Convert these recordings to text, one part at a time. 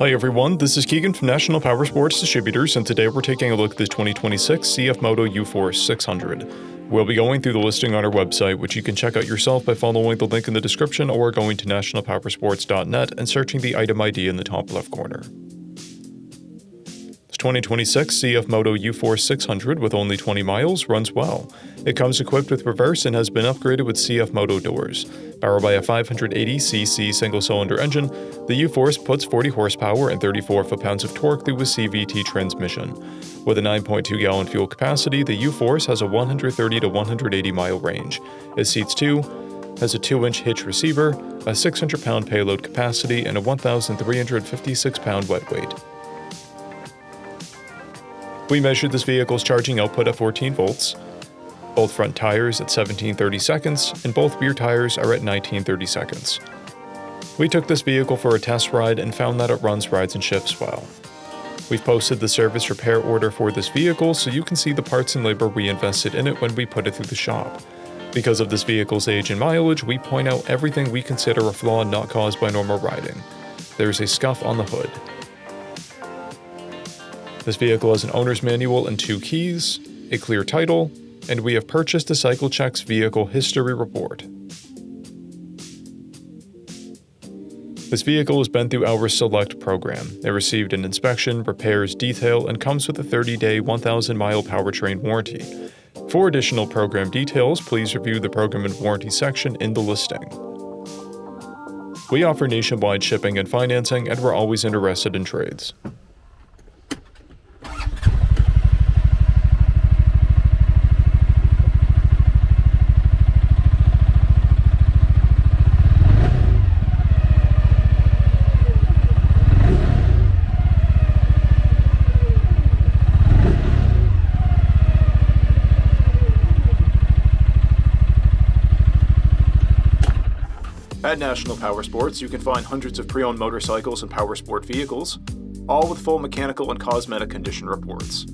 Hi everyone, this is Keegan from National Powersports Distributors, and today we're taking a look at the 2026 CFMOTO UFORCE 600. We'll be going through the listing on our website, which you can check out yourself by following the link in the description or going to nationalpowersports.net and searching the item ID in the top left corner. This 2026 CFMOTO UFORCE 600 with only 20 miles runs well. It comes equipped with reverse and has been upgraded with CFMOTO doors. Powered by a 580cc single-cylinder engine, the UFORCE puts 40 horsepower and 34 foot-pounds of torque through a CVT transmission. With a 9.2-gallon fuel capacity, the UFORCE has a 130 to 180-mile range. It seats two, has a 2-inch hitch receiver, a 600-pound payload capacity, and a 1,356-pound wet weight. We measured this vehicle's charging output at 14 volts. Both front tires at 1730 seconds, and both rear tires are at 1930 seconds. We took this vehicle for a test ride and found that it runs, rides, and shifts well. We've posted the service repair order for this vehicle so you can see the parts and labor we invested in it when we put it through the shop. Because of this vehicle's age and mileage, we point out everything we consider a flaw not caused by normal riding. There's a scuff on the hood. This vehicle has an owner's manual and 2 keys, a clear title, and we have purchased a CycleCheck's vehicle history report. This vehicle has been through our Select program. It received an inspection, repairs, detail, and comes with a 30-day, 1,000-mile powertrain warranty. For additional program details, please review the program and warranty section in the listing. We offer nationwide shipping and financing, and we're always interested in trades. At National Powersports, you can find hundreds of pre-owned motorcycles and powersport vehicles, all with full mechanical and cosmetic condition reports.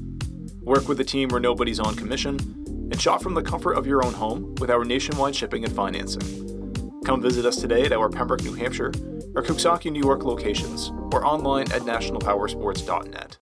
Work with a team where nobody's on commission, and shop from the comfort of your own home with our nationwide shipping and financing. Come visit us today at our Pembroke, New Hampshire, or Coxsackie, New York locations, or online at nationalpowersports.net.